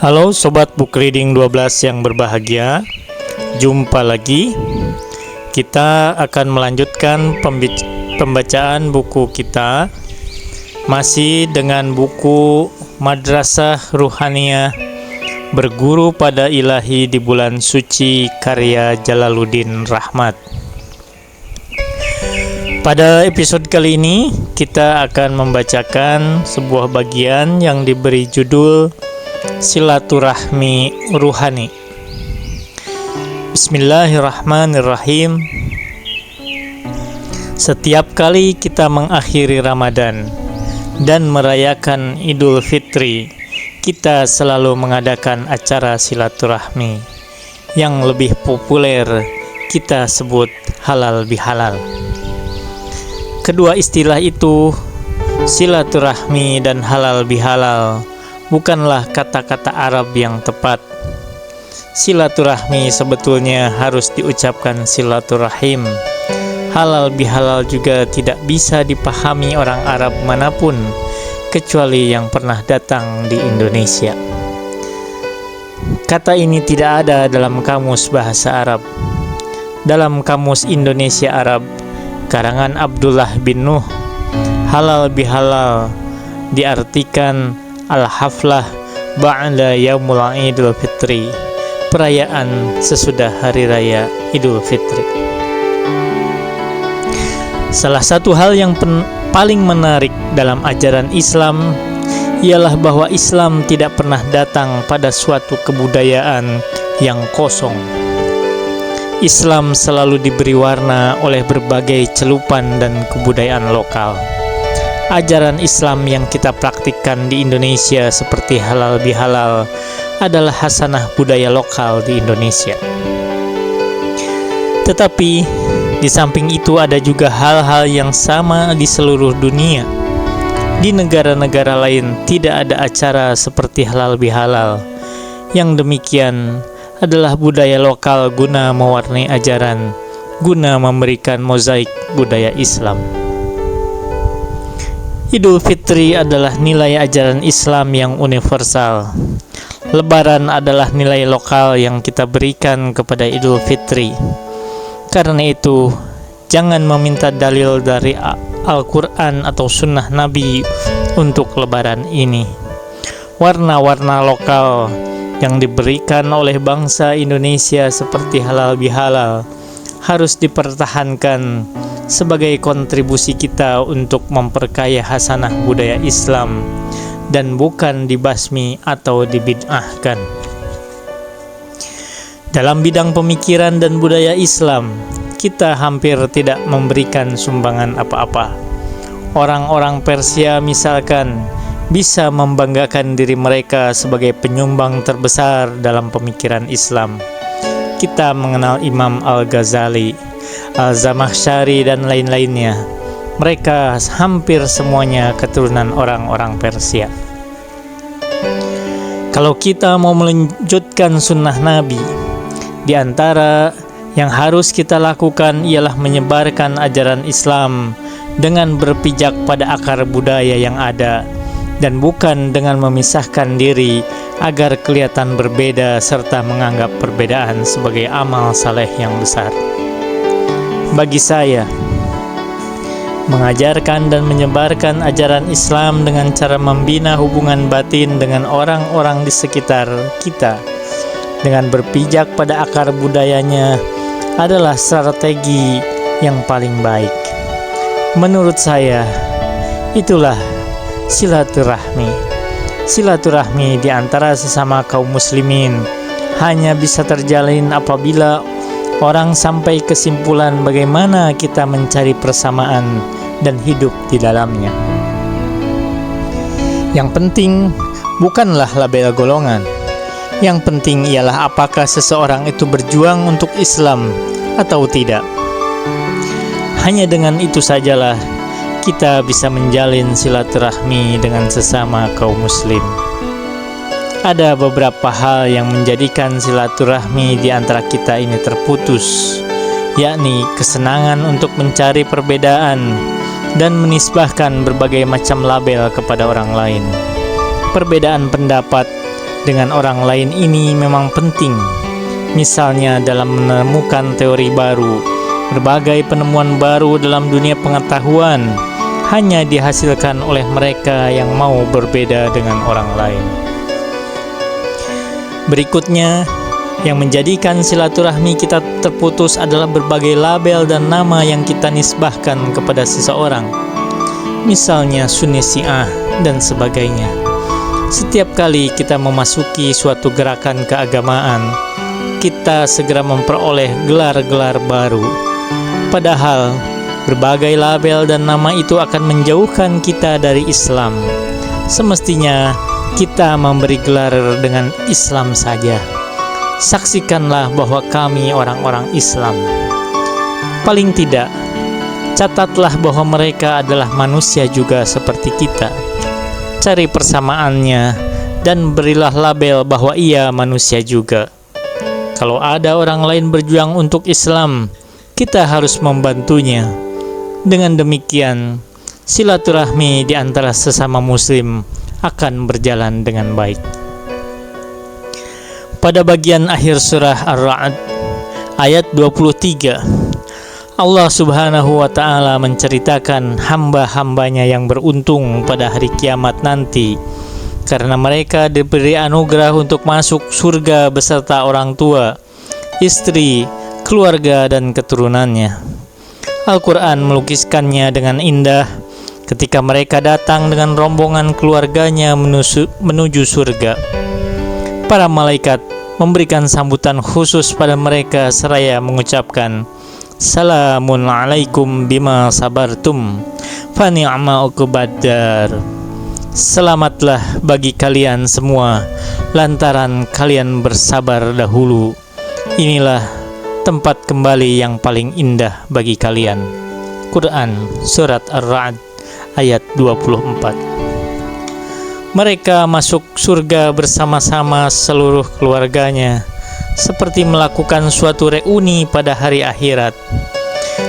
Halo Sobat Book Reading 12 yang berbahagia. Jumpa lagi. Kita akan melanjutkan pembacaan buku kita, masih dengan buku Madrasah Ruhaniyah Berguru pada Ilahi di Bulan Suci karya Jalaluddin Rahmat. Pada episode kali ini kita akan membacakan sebuah bagian yang diberi judul Silaturahmi Ruhani. Bismillahirrahmanirrahim. Setiap kali kita mengakhiri Ramadan dan merayakan Idul Fitri, kita selalu mengadakan acara silaturahmi yang lebih populer kita sebut halal bihalal. Kedua istilah itu, silaturahmi dan halal bihalal, bukanlah kata-kata Arab yang tepat. Silaturahmi sebetulnya harus diucapkan silaturahim. Halal bihalal juga tidak bisa dipahami orang Arab manapun, kecuali yang pernah datang di Indonesia. Kata ini tidak ada dalam kamus bahasa Arab. Dalam kamus Indonesia Arab, karangan Abdullah bin Nuh, halal bihalal diartikan al-haflah ba'da yaumul Idul Fitri, perayaan sesudah hari raya Idul Fitri. Salah satu hal yang paling menarik dalam ajaran Islam ialah bahwa Islam tidak pernah datang pada suatu kebudayaan yang kosong. Islam selalu diberi warna oleh berbagai celupan dan kebudayaan lokal. Ajaran Islam yang kita praktikkan di Indonesia seperti halal bihalal adalah hasanah budaya lokal di Indonesia. Tetapi di samping itu ada juga hal-hal yang sama di seluruh dunia. Di negara-negara lain tidak ada acara seperti halal bihalal. Yang demikian adalah budaya lokal guna mewarnai ajaran, guna memberikan mozaik budaya Islam. Idul Fitri adalah nilai ajaran Islam yang universal. Lebaran adalah nilai lokal yang kita berikan kepada Idul Fitri. Karena itu, jangan meminta dalil dari Al-Quran atau Sunnah Nabi untuk Lebaran ini. Warna-warna lokal yang diberikan oleh bangsa Indonesia seperti halal bihalal harus dipertahankan sebagai kontribusi kita untuk memperkaya hasanah budaya Islam dan bukan dibasmi atau dibid'ahkan. Dalam bidang pemikiran dan budaya Islam, kita hampir tidak memberikan sumbangan apa-apa. Orang-orang Persia misalkan bisa membanggakan diri mereka sebagai penyumbang terbesar dalam pemikiran Islam. Kita mengenal Imam Al-Ghazali, Al-Zamakhsyari dan lain-lainnya. Mereka hampir semuanya keturunan orang-orang Persia. Kalau kita mau melanjutkan sunnah Nabi, di antara yang harus kita lakukan ialah menyebarkan ajaran Islam dengan berpijak pada akar budaya yang ada dan bukan dengan memisahkan diri agar kelihatan berbeda serta menganggap perbedaan sebagai amal saleh yang besar. Bagi saya, mengajarkan dan menyebarkan ajaran Islam dengan cara membina hubungan batin dengan orang-orang di sekitar kita dengan berpijak pada akar budayanya adalah strategi yang paling baik. Menurut saya, itulah silaturahmi. Silaturahmi di antara sesama kaum muslimin hanya bisa terjalin apabila orang sampai kesimpulan bagaimana kita mencari persamaan dan hidup di dalamnya. Yang penting bukanlah label golongan. Yang penting ialah apakah seseorang itu berjuang untuk Islam atau tidak. Hanya dengan itu sajalah kita bisa menjalin silaturahmi dengan sesama kaum muslim. Ada beberapa hal yang menjadikan silaturahmi di antara kita ini terputus, yakni kesenangan untuk mencari perbedaan dan menisbahkan berbagai macam label kepada orang lain. Perbedaan pendapat dengan orang lain ini memang penting. Misalnya dalam menemukan teori baru, berbagai penemuan baru dalam dunia pengetahuan hanya dihasilkan oleh mereka yang mau berbeda dengan orang lain. Berikutnya, yang menjadikan silaturahmi kita terputus adalah berbagai label dan nama yang kita nisbahkan kepada seseorang. Misalnya Sunni Syiah dan sebagainya. Setiap kali kita memasuki suatu gerakan keagamaan, kita segera memperoleh gelar-gelar baru. Padahal, berbagai label dan nama itu akan menjauhkan kita dari Islam. Semestinya, kita memberi gelar dengan Islam saja. Saksikanlah bahwa kami orang-orang Islam. Paling tidak, catatlah bahwa mereka adalah manusia juga seperti kita. Cari persamaannya dan berilah label bahwa ia manusia juga. Kalau ada orang lain berjuang untuk Islam, kita harus membantunya. Dengan demikian, silaturahmi di antara sesama muslim akan berjalan dengan baik. Pada bagian akhir surah Ar-Ra'd ayat 23, Allah Subhanahu wa ta'ala menceritakan hamba-hambanya yang beruntung pada hari kiamat nanti, karena mereka diberi anugerah untuk masuk surga beserta orang tua, istri, keluarga, dan keturunannya. Al-Quran melukiskannya dengan indah ketika mereka datang dengan rombongan keluarganya menuju surga. Para malaikat memberikan sambutan khusus pada mereka seraya mengucapkan, "Salamun alaikum bima sabartum, fa ni'ma uqbaddar." Selamatlah bagi kalian semua lantaran kalian bersabar dahulu. Inilah tempat kembali yang paling indah bagi kalian. Quran Surat Ar-Ra'd ayat 24. Mereka masuk surga bersama-sama seluruh keluarganya, seperti melakukan suatu reuni pada hari akhirat.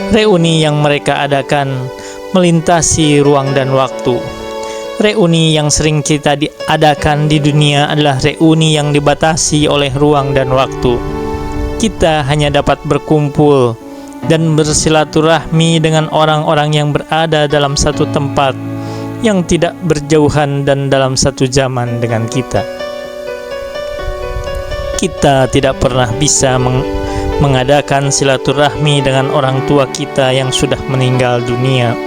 Reuni yang mereka adakan melintasi ruang dan waktu. Reuni yang sering kita diadakan di dunia adalah reuni yang dibatasi oleh ruang dan waktu. Kita hanya dapat berkumpul dan bersilaturahmi dengan orang-orang yang berada dalam satu tempat, yang tidak berjauhan dan dalam satu zaman dengan kita. Kita tidak pernah bisa mengadakan silaturahmi dengan orang tua kita yang sudah meninggal dunia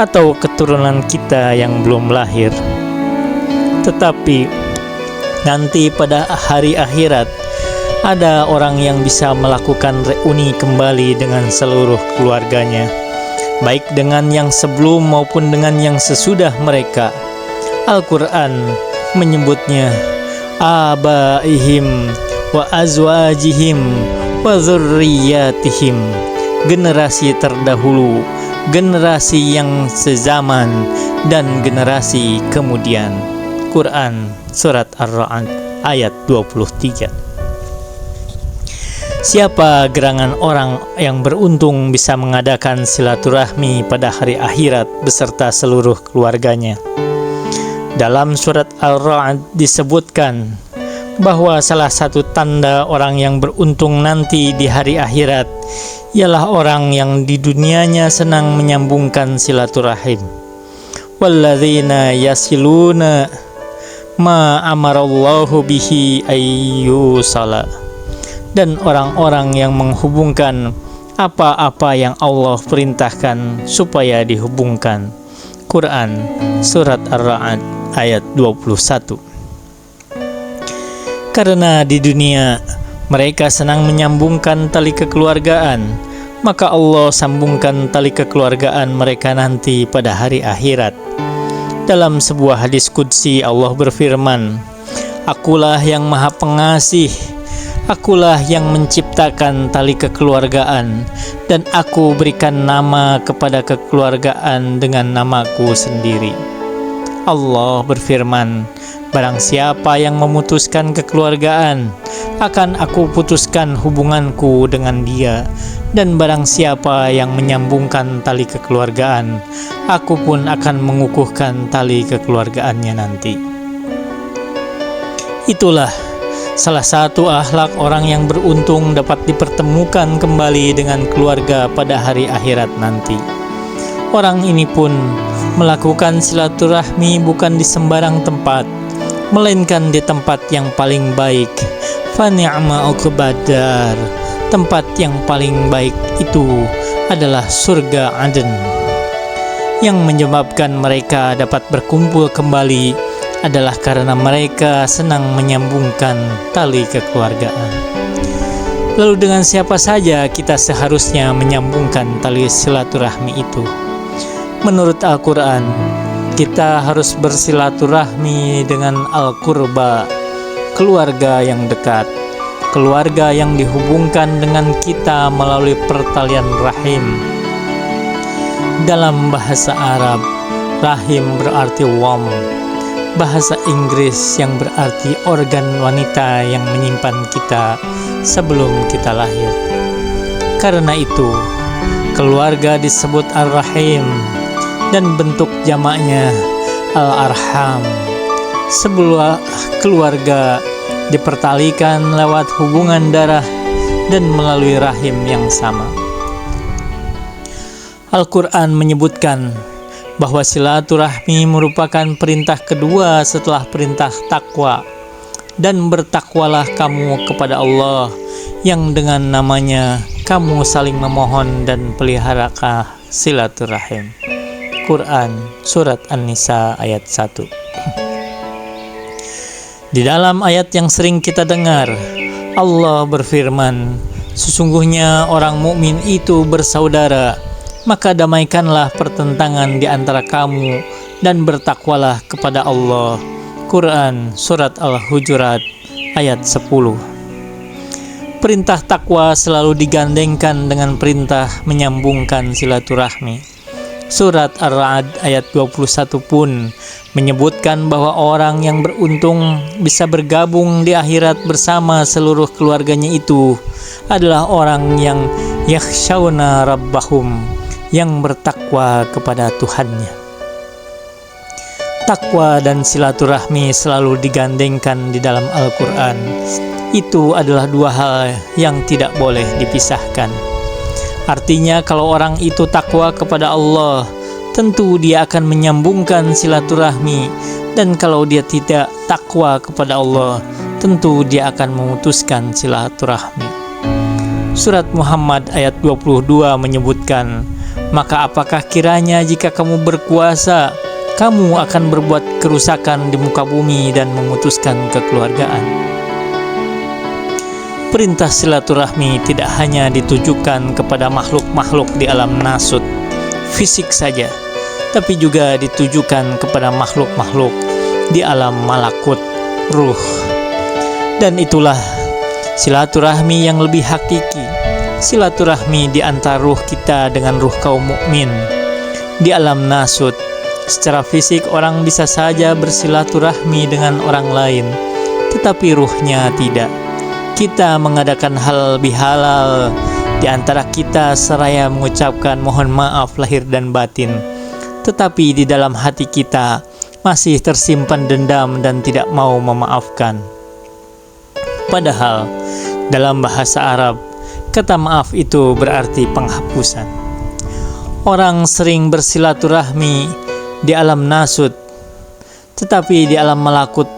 atau keturunan kita yang belum lahir. Tetapi nanti pada hari akhirat ada orang yang bisa melakukan reuni kembali dengan seluruh keluarganya, baik dengan yang sebelum maupun dengan yang sesudah mereka. Al-Quran menyebutnya abaihim wa azwajihim wa dzurriyyatihim, generasi terdahulu, generasi yang sezaman, dan generasi kemudian. Quran Surat Ar-Ra'd ayat 23. Siapa gerangan orang yang beruntung bisa mengadakan silaturahmi pada hari akhirat beserta seluruh keluarganya? Dalam surat Al-Ra'd disebutkan bahwa salah satu tanda orang yang beruntung nanti di hari akhirat ialah orang yang di dunianya senang menyambungkan silaturahim. Walladzina yasiluna ma amarallahu bihi ayyusala, dan orang-orang yang menghubungkan apa-apa yang Allah perintahkan supaya dihubungkan. Quran Surat Ar-Ra'd ayat 21. Karena di dunia mereka senang menyambungkan tali kekeluargaan, maka Allah sambungkan tali kekeluargaan mereka nanti pada hari akhirat. Dalam sebuah hadis qudsi Allah berfirman, "Akulah yang Maha Pengasih, Akulah yang menciptakan tali kekeluargaan, dan Aku berikan nama kepada kekeluargaan dengan namaku sendiri." Allah berfirman, "Barang siapa yang memutuskan kekeluargaan, akan Aku putuskan hubunganku dengan dia, dan barang siapa yang menyambungkan tali kekeluargaan, Aku pun akan mengukuhkan tali kekeluargaannya nanti." Itulah salah satu akhlak orang yang beruntung dapat dipertemukan kembali dengan keluarga pada hari akhirat nanti. Orang ini pun melakukan silaturahmi bukan di sembarang tempat, melainkan di tempat yang paling baik. Fa ni'ma uqbadar. Tempat yang paling baik itu adalah surga Aden. Yang menyebabkan mereka dapat berkumpul kembali adalah karena mereka senang menyambungkan tali kekeluargaan. Lalu dengan siapa saja kita seharusnya menyambungkan tali silaturahmi itu? Menurut Al-Quran, kita harus bersilaturahmi dengan al-qurba, keluarga yang dekat, keluarga yang dihubungkan dengan kita melalui pertalian rahim. Dalam bahasa Arab, rahim berarti womb. Bahasa Inggris yang berarti organ wanita yang menyimpan kita sebelum kita lahir. Karena itu, keluarga disebut ar-rahim dan bentuk jamaknya al-arham. Sebuah keluarga dipertalikan lewat hubungan darah dan melalui rahim yang sama. Al-Quran menyebutkan bahwa silaturahmi merupakan perintah kedua setelah perintah takwa. Dan bertakwalah kamu kepada Allah yang dengan namanya kamu saling memohon dan peliharalah silaturahim. Quran Surat An-Nisa ayat 1. Di dalam ayat yang sering kita dengar, Allah berfirman, sesungguhnya orang mukmin itu bersaudara, maka damaikanlah pertentangan di antara kamu dan bertakwalah kepada Allah. Quran Surat Al-Hujurat ayat 10. Perintah takwa selalu digandengkan dengan perintah menyambungkan silaturahmi. Surat Ar-Ra'd ayat 21 pun menyebutkan bahwa orang yang beruntung bisa bergabung di akhirat bersama seluruh keluarganya itu adalah orang yang yakhshawna rabbahum, yang bertakwa kepada Tuhannya. Takwa dan silaturahmi selalu digandengkan di dalam Al-Quran. Itu adalah dua hal yang tidak boleh dipisahkan. Artinya kalau orang itu takwa kepada Allah, tentu dia akan menyambungkan silaturahmi, dan kalau dia tidak takwa kepada Allah, tentu dia akan memutuskan silaturahmi. Surat Muhammad ayat 22 menyebutkan, maka apakah kiranya jika kamu berkuasa, kamu akan berbuat kerusakan di muka bumi dan memutuskan kekeluargaan. Perintah silaturahmi tidak hanya ditujukan kepada makhluk-makhluk di alam nasut, fisik saja, tapi juga ditujukan kepada makhluk-makhluk di alam malakut, ruh. Dan itulah silaturahmi yang lebih hakiki, silaturahmi di antara ruh kita dengan ruh kaum mukmin. Di alam nasut, secara fisik orang bisa saja bersilaturahmi dengan orang lain, tetapi ruhnya tidak. Kita mengadakan hal lebih halal di antara kita seraya mengucapkan mohon maaf lahir dan batin, tetapi di dalam hati kita masih tersimpan dendam dan tidak mau memaafkan. Padahal dalam bahasa Arab, kata maaf itu berarti penghapusan. Orang sering bersilaturahmi di alam nasut, tetapi di alam malakut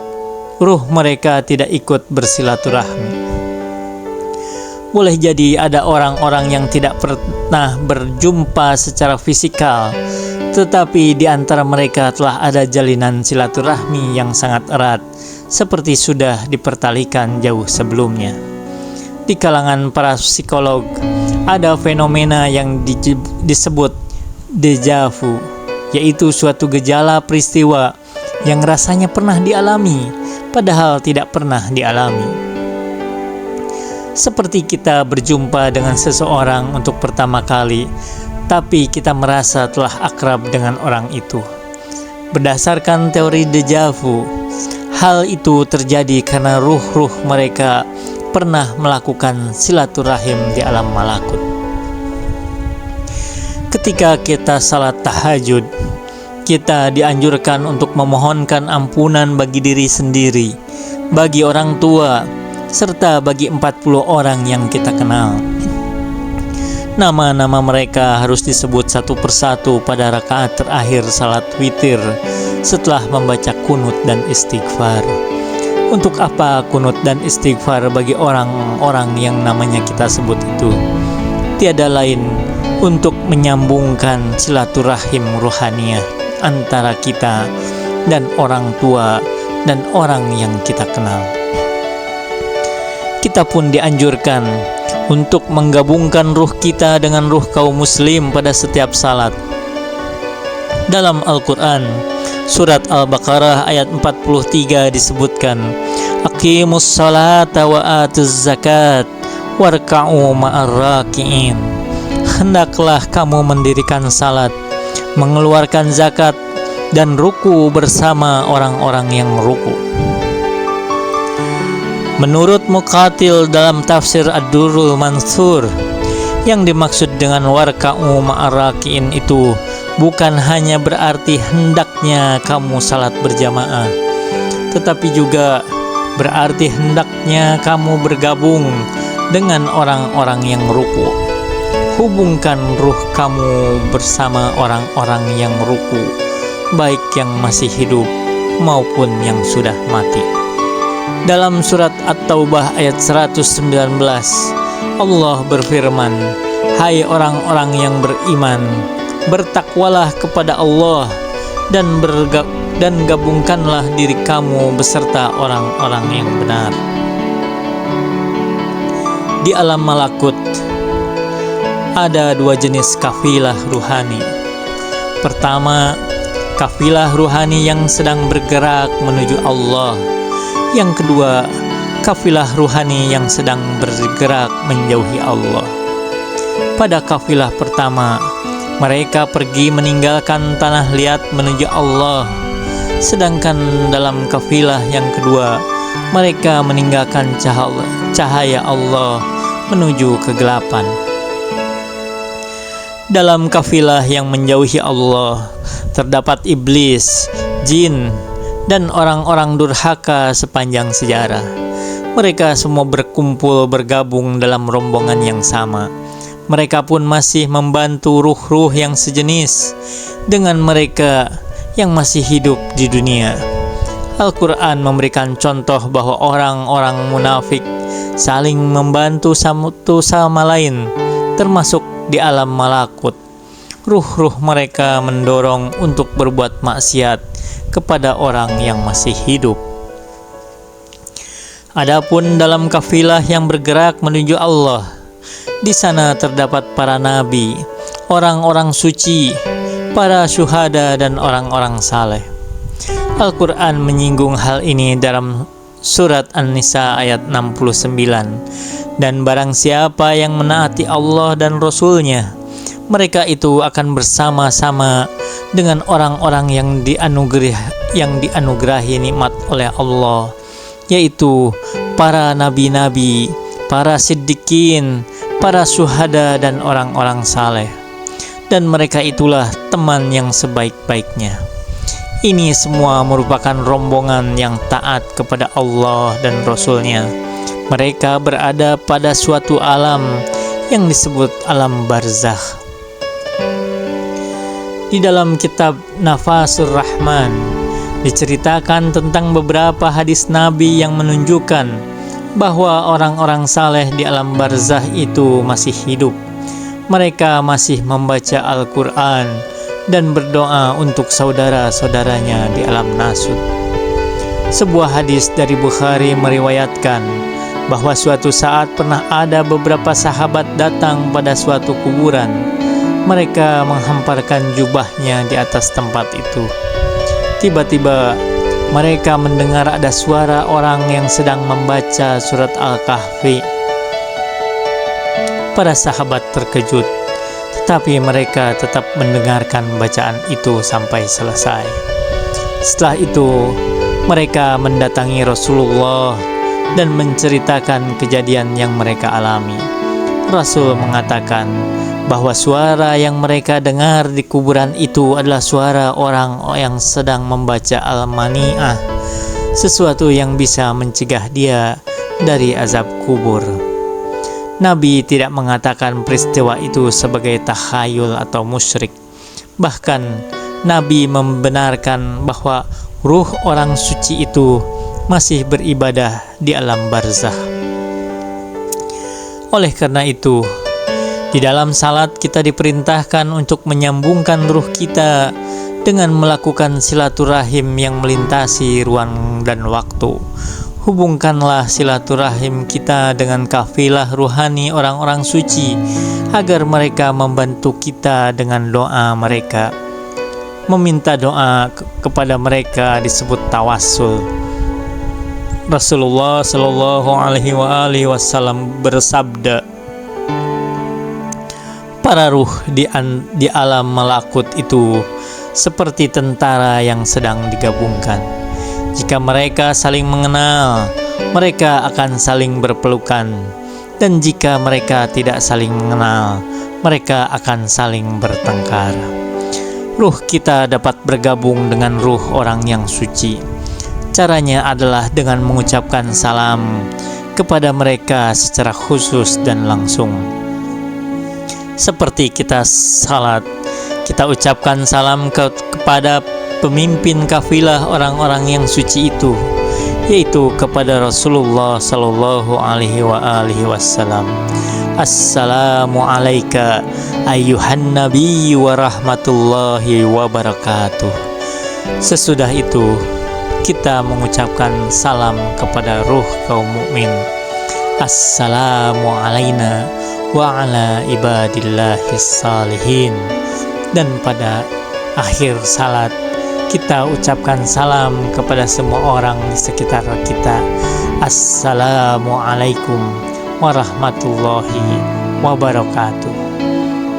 ruh mereka tidak ikut bersilaturahmi. Boleh jadi ada orang-orang yang tidak pernah berjumpa secara fisikal, tetapi di antara mereka telah ada jalinan silaturahmi yang sangat erat, seperti sudah dipertalikan jauh sebelumnya. Di kalangan para psikolog, ada fenomena yang disebut déjà vu, yaitu suatu gejala peristiwa yang rasanya pernah dialami, padahal tidak pernah dialami. Seperti kita berjumpa dengan seseorang untuk pertama kali, tapi kita merasa telah akrab dengan orang itu. Berdasarkan teori déjà vu, hal itu terjadi karena ruh-ruh mereka pernah melakukan silaturahim di alam malakut. Ketika kita salat tahajud, kita dianjurkan untuk memohonkan ampunan bagi diri sendiri, bagi orang tua, serta bagi 40 orang yang kita kenal. Nama-nama mereka harus disebut satu persatu pada rakaat terakhir salat witir setelah membaca kunut dan istighfar. Untuk apa kunut dan istighfar bagi orang-orang yang namanya kita sebut itu? Tiada lain untuk menyambungkan silaturahim ruhaniyah antara kita dan orang tua dan orang yang kita kenal. Kita pun dianjurkan untuk menggabungkan ruh kita dengan ruh kaum muslim pada setiap salat. Dalam Al-Quran, surat Al-Baqarah ayat 43 disebutkan, Aqimus salata wa atuz zakat warka'u ma'ar raki'in. Hendaklah kamu mendirikan salat, mengeluarkan zakat, dan ruku bersama orang-orang yang ruku. Menurut Muqatil dalam tafsir Ad-Durrul Mansur, yang dimaksud dengan warka'u ma'arakiin itu bukan hanya berarti hendaknya kamu salat berjamaah, tetapi juga berarti hendaknya kamu bergabung dengan orang-orang yang ruku. Hubungkan ruh kamu bersama orang-orang yang ruku, baik yang masih hidup maupun yang sudah mati. Dalam surat At-Taubah ayat 119, Allah berfirman, Hai orang-orang yang beriman, bertakwalah kepada Allah dan gabungkanlah diri kamu beserta orang-orang yang benar. Di alam malakut ada dua jenis kafilah ruhani. Pertama, kafilah ruhani yang sedang bergerak menuju Allah. Yang kedua, kafilah ruhani yang sedang bergerak menjauhi Allah. Pada kafilah pertama, mereka pergi meninggalkan tanah liat menuju Allah. Sedangkan dalam kafilah yang kedua, mereka meninggalkan cahaya Allah menuju kegelapan. Dalam kafilah yang menjauhi Allah, terdapat iblis, jin, dan orang-orang durhaka sepanjang sejarah. Mereka semua berkumpul bergabung dalam rombongan yang sama. Mereka pun masih membantu ruh-ruh yang sejenis dengan mereka yang masih hidup di dunia. Al-Quran memberikan contoh bahwa orang-orang munafik saling membantu satu sama lain, termasuk di alam malakut. Ruh-ruh mereka mendorong untuk berbuat maksiat kepada orang yang masih hidup. Adapun dalam kafilah yang bergerak menuju Allah, di sana terdapat para nabi, orang-orang suci, para syuhada, dan orang-orang saleh. Al-Quran menyinggung hal ini dalam surat An-Nisa ayat 69. Dan barang siapa yang menaati Allah dan Rasul-Nya, mereka itu akan bersama-sama dengan orang-orang yang dianugerahi nikmat oleh Allah, yaitu para nabi-nabi, para siddiqin, para syuhada, dan orang-orang saleh. Dan mereka itulah teman yang sebaik-baiknya. Ini semua merupakan rombongan yang taat kepada Allah dan Rasul-Nya. Mereka berada pada suatu alam yang disebut alam barzakh. Di dalam kitab Nafasur Rahman diceritakan tentang beberapa hadis Nabi yang menunjukkan bahwa orang-orang saleh di alam barzakh itu masih hidup. Mereka masih membaca Al-Quran dan berdoa untuk saudara-saudaranya di alam nasut. Sebuah hadis dari Bukhari meriwayatkan bahwa suatu saat pernah ada beberapa sahabat datang pada suatu kuburan. Mereka menghamparkan jubahnya di atas tempat itu. Tiba-tiba mereka mendengar ada suara orang yang sedang membaca surat Al-Kahfi. Para sahabat terkejut, tetapi mereka tetap mendengarkan bacaan itu sampai selesai. Setelah itu, mereka mendatangi Rasulullah dan menceritakan kejadian yang mereka alami. Rasul mengatakan bahwa suara yang mereka dengar di kuburan itu adalah suara orang yang sedang membaca Al-Mani'ah, sesuatu yang bisa mencegah dia dari azab kubur. Nabi tidak mengatakan peristiwa itu sebagai takhayul atau musyrik. Bahkan Nabi membenarkan bahwa ruh orang suci itu masih beribadah di alam barzakh. Oleh karena itu, di dalam salat kita diperintahkan untuk menyambungkan ruh kita dengan melakukan silaturahim yang melintasi ruang dan waktu. Hubungkanlah silaturahim kita dengan kafilah ruhani orang-orang suci agar mereka membantu kita dengan doa mereka. Meminta doa kepada mereka disebut tawassul. Rasulullah Shallallahu Alaihi Wasallam bersabda, para ruh di alam malakut itu seperti tentara yang sedang digabungkan. Jika mereka saling mengenal, mereka akan saling berpelukan, dan jika mereka tidak saling mengenal, mereka akan saling bertengkar. Ruh kita dapat bergabung dengan ruh orang yang suci. Caranya adalah dengan mengucapkan salam kepada mereka secara khusus dan langsung. Seperti kita salat, kita ucapkan salam kepada pemimpin kafilah orang-orang yang suci itu, yaitu kepada Rasulullah Sallallahu Alaihi Wasallam. Assalamu alayka ayyuhan nabi wa rahmatullahi wa barakatuh. Sesudah itu kita mengucapkan salam kepada ruh kaum mukmin. Assalamu alayna wa ala ibadillahis salihin. Dan pada akhir salat kita ucapkan salam kepada semua orang di sekitar kita. Assalamualaikum warahmatullahi wabarakatuh.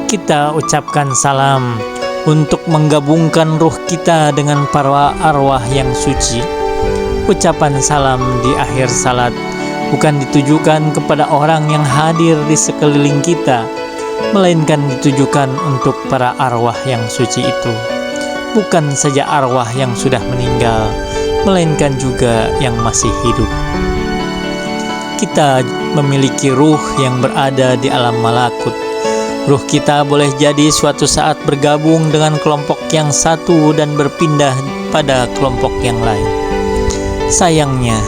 Kita ucapkan salam untuk menggabungkan ruh kita dengan para arwah yang suci. Ucapan salam di akhir salat bukan ditujukan kepada orang yang hadir di sekeliling kita, melainkan ditujukan untuk para arwah yang suci itu. Bukan saja arwah yang sudah meninggal, melainkan juga yang masih hidup. Kita memiliki ruh yang berada di alam malakut. Ruh kita boleh jadi suatu saat bergabung dengan kelompok yang satu dan berpindah pada kelompok yang lain. Sayangnya,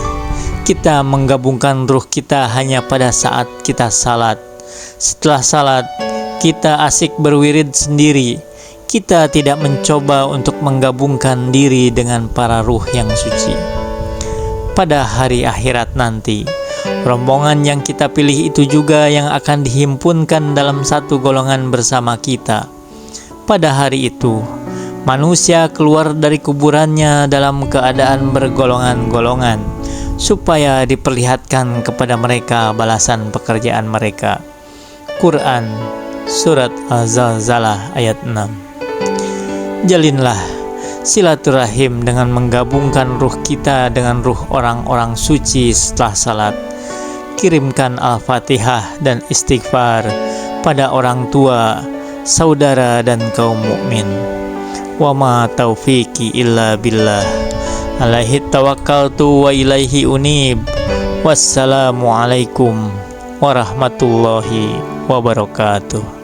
kita menggabungkan ruh kita hanya pada saat kita salat. Setelah salat, kita asik berwirid sendiri. Kita tidak mencoba untuk menggabungkan diri dengan para ruh yang suci. Pada hari akhirat nanti, rombongan yang kita pilih itu juga yang akan dihimpunkan dalam satu golongan bersama kita. Pada hari itu, manusia keluar dari kuburannya dalam keadaan bergolongan-golongan, supaya diperlihatkan kepada mereka balasan pekerjaan mereka. Quran Surat Az-Zalzalah ayat 6. Jalinlah silaturahim dengan menggabungkan ruh kita dengan ruh orang-orang suci setelah salat. Kirimkan Al-Fatihah dan istighfar pada orang tua, saudara dan kaum mukmin. Wa ma taufiqi illa billah. Alaihi tawakkaltu wa ilaihi unib. Wassalamualaikum warahmatullahi wabarakatuh.